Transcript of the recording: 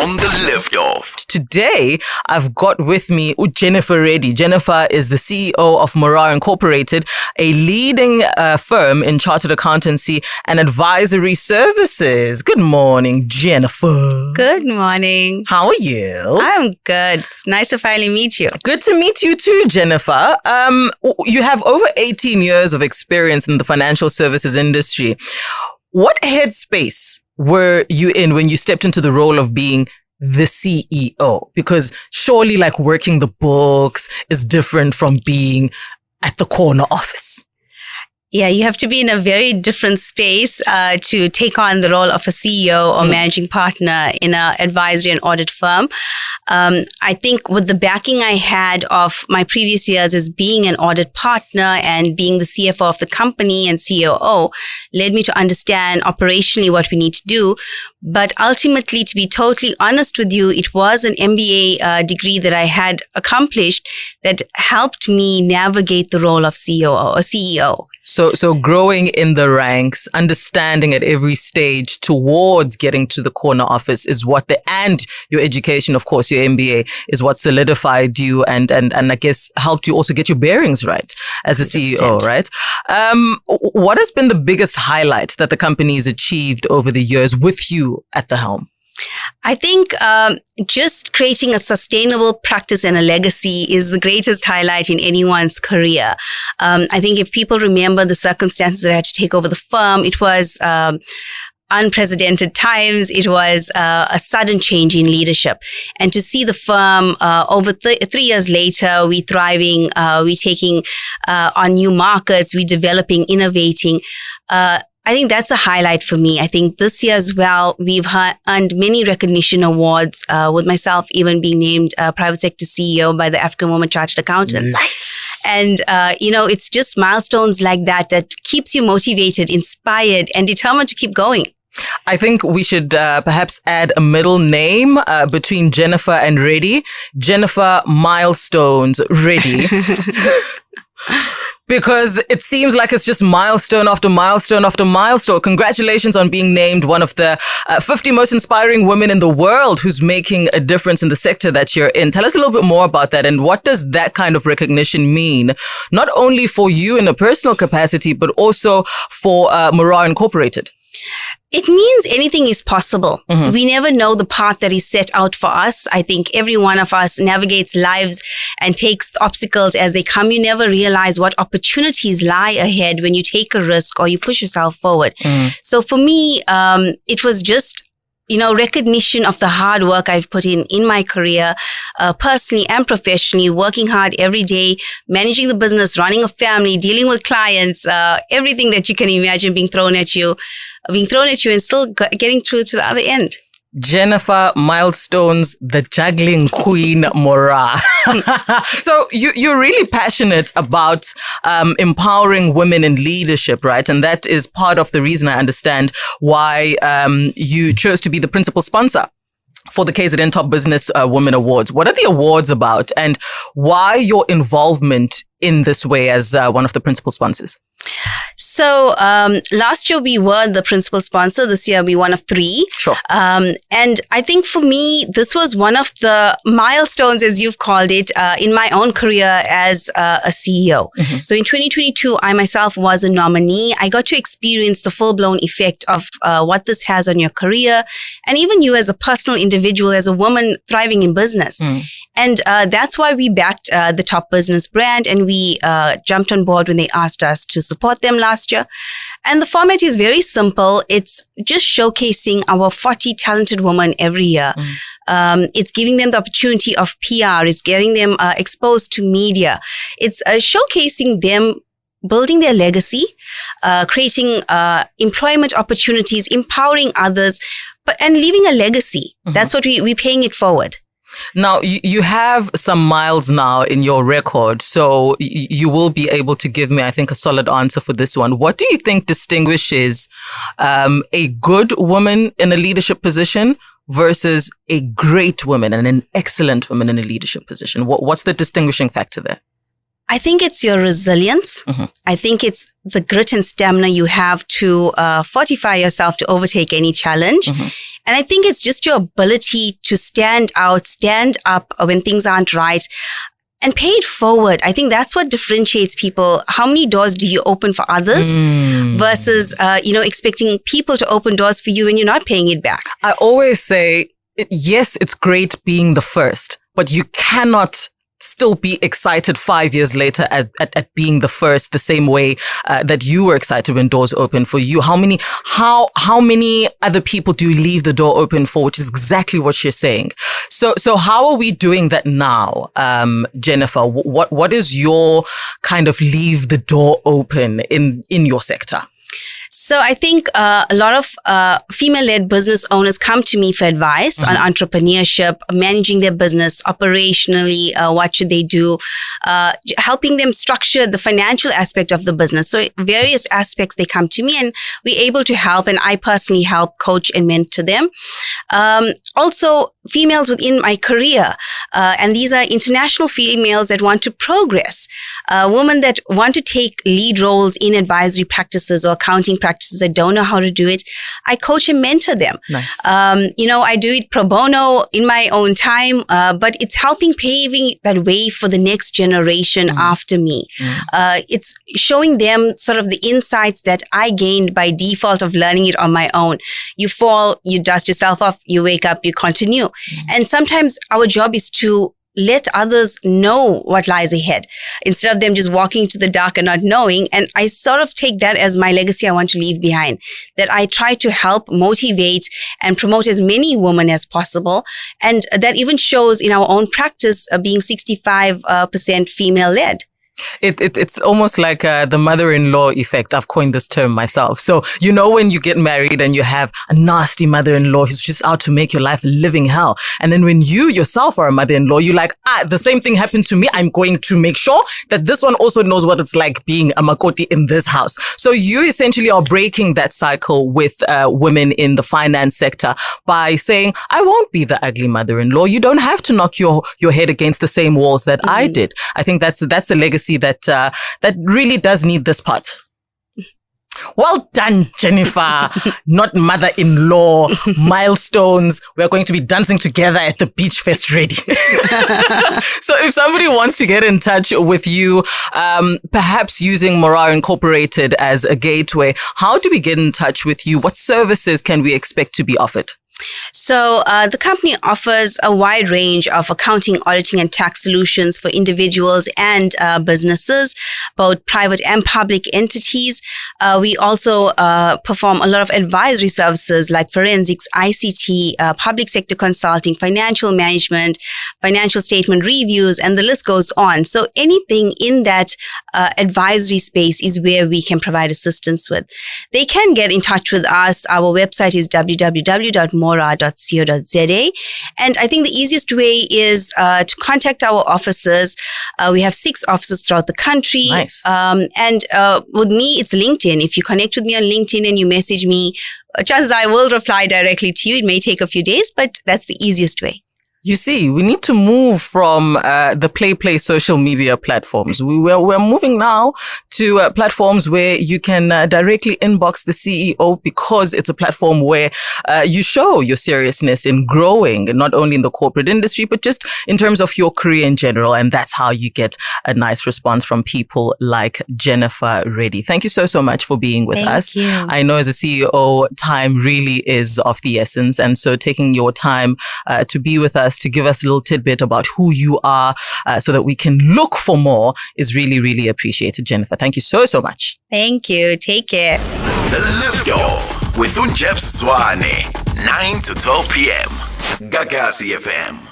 On the Liftoff. Today, I've got with me Jennifer Reddy. Jennifer is the CEO of Morar Incorporated, a leading firm in chartered accountancy and advisory services. Good morning, Jennifer. Good morning. How are you? I'm good. It's nice to finally meet you. Good to meet you too, Jennifer. You have over 18 years of experience in the financial services industry. What headspace were you in when you stepped into the role of being the CEO? Because surely like working the books is different from being at the corner office. Yeah, you have to be in a very different space to take on the role of a CEO or managing partner in an advisory and audit firm. I think with the backing I had of my previous years as being an audit partner and being the CFO of the company and COO led me to understand operationally what we need to do. But ultimately, to be totally honest with you, it was an MBA degree that I had accomplished that helped me navigate the role of COO or CEO. So growing in the ranks, understanding at every stage towards getting to the corner office is and your education, of course, your MBA is what solidified you and I guess helped you also get your bearings right as the 100%. CEO, right? What has been the biggest highlight that the company has achieved over the years with you at the helm? I think just creating a sustainable practice and a legacy is the greatest highlight in anyone's career. I think if people remember the circumstances that I had to take over the firm, it was unprecedented times. It was a sudden change in leadership. And to see the firm over 3 years later, we thriving, we taking on new markets, we developing, innovating. I think that's a highlight for me. I think this year as well, we've earned many recognition awards, with myself even being named private sector CEO by the African Women Chartered Accountants. Nice. And, it's just milestones like that keeps you motivated, inspired, and determined to keep going. I think we should perhaps add a middle name between Jennifer and Reddy. Jennifer Milestones Reddy. Because it seems like it's just milestone after milestone after milestone. Congratulations on being named one of the 50 most inspiring women in the world who's making a difference in the sector that you're in. Tell us a little bit more about that and what does that kind of recognition mean, not only for you in a personal capacity, but also for Morar Incorporated? It means anything is possible. Mm-hmm. We never know the path that is set out for us. I think every one of us navigates lives and takes obstacles as they come. You never realize what opportunities lie ahead when you take a risk or you push yourself forward. Mm-hmm. So for me, it was just recognition of the hard work I've put in my career, personally and professionally, working hard every day, managing the business, running a family, dealing with clients, everything that you can imagine being thrown at you and still getting through to the other end. Jennifer Milestones, the juggling queen, Morar. So you're really passionate about empowering women in leadership, right? And that is part of the reason I understand why you chose to be the principal sponsor for the KZN Top Business Women Awards. What are the awards about and why your involvement in this way as one of the principal sponsors? So last year we were the principal sponsor. This year we one of 3. Sure. And I think for me, this was one of the milestones, as you've called it, in my own career as a CEO. Mm-hmm. So in 2022, I myself was a nominee. I got to experience the full-blown effect of what this has on your career and even you as a personal individual, as a woman thriving in business. Mm. And that's why we backed the Top Business brand and we jumped on board when they asked us to support them last year. And the format is very simple. It's just showcasing our 40 talented women every year. Mm. It's giving them the opportunity of PR. It's getting them exposed to media. It's showcasing them building their legacy, creating employment opportunities, empowering others, and leaving a legacy. Mm-hmm. That's what we're paying it forward. Now, you have some miles now in your record, so you will be able to give me, I think, a solid answer for this one. What do you think distinguishes a good woman in a leadership position versus a great woman and an excellent woman in a leadership position? What's the distinguishing factor there? I think it's your resilience. Mm-hmm. I think it's the grit and stamina you have to fortify yourself to overtake any challenge. Mm-hmm. And I think it's just your ability to stand up when things aren't right, and pay it forward. I think that's what differentiates people. How many doors do you open for others versus, expecting people to open doors for you when you're not paying it back? I always say, yes, it's great being the first, but you cannot still be excited 5 years later at being the first, the same way that you were excited when doors opened for you. How many other people do you leave the door open for, which is exactly what you're saying. So how are we doing that now, Jennifer? What is your kind of leave the door open in your sector? So I think a lot of female-led business owners come to me for advice on entrepreneurship, managing their business operationally, what should they do, helping them structure the financial aspect of the business. So various aspects they come to me, and we're able to help, and I personally help coach and mentor them. Also, females within my career, and these are international females that want to progress, women that want to take lead roles in advisory practices or accounting practices that don't know how to do it. I coach and mentor them. Nice. I do it pro bono in my own time, but it's helping paving that way for the next generation after me. It's showing them sort of the insights that I gained by default of learning it on my own. You fall, you dust yourself off, you wake up, you continue. And sometimes our job is to let others know what lies ahead instead of them just walking to the dark and not knowing. And I sort of take that as my legacy I want to leave behind, that I try to help motivate and promote as many women as possible. And that even shows in our own practice being 65% female-led. It's almost like the mother-in-law effect. I've coined this term myself. So, when you get married and you have a nasty mother-in-law who's just out to make your life a living hell. And then when you yourself are a mother-in-law, you're like, the same thing happened to me. I'm going to make sure that this one also knows what it's like being a makoti in this house. So you essentially are breaking that cycle with women in the finance sector by saying, I won't be the ugly mother-in-law. You don't have to knock your head against the same walls that I did. I think that's a legacy that really does need this part. Well done, Jennifer. Not mother-in-law. Milestones. We're going to be dancing together at the Beach Fest Reddy. So if somebody wants to get in touch with you, perhaps using Morar Incorporated as a gateway, how do we get in touch with you? What services can we expect to be offered? So the company offers a wide range of accounting, auditing, and tax solutions for individuals and businesses, both private and public entities. We also perform a lot of advisory services like forensics, ICT, public sector consulting, financial management, financial statement reviews, and the list goes on. So anything in that advisory space is where we can provide assistance with. They can get in touch with us. Our website is www.morar.co.za. And I think the easiest way is to contact our offices. We have 6 offices throughout the country. Nice. And with me, it's LinkedIn. If you connect with me on LinkedIn and you message me, chances I will reply directly to you. It may take a few days, but that's the easiest way. You see, we need to move from the play social media platforms. We're moving now to platforms where you can directly inbox the CEO, because it's a platform where you show your seriousness in growing, not only in the corporate industry, but just in terms of your career in general. And that's how you get a nice response from people like Jennifer Reddy. Thank you so much for being with us. Thank you. I know as a CEO, time really is of the essence. And so taking your time to be with us, to give us a little tidbit about who you are so that we can look for more is really, really appreciated. Jennifer, thank you so much. Thank you. Take care. The Lift Off with Njabs Zwane, 9 to 12 p.m. Gagasi FM.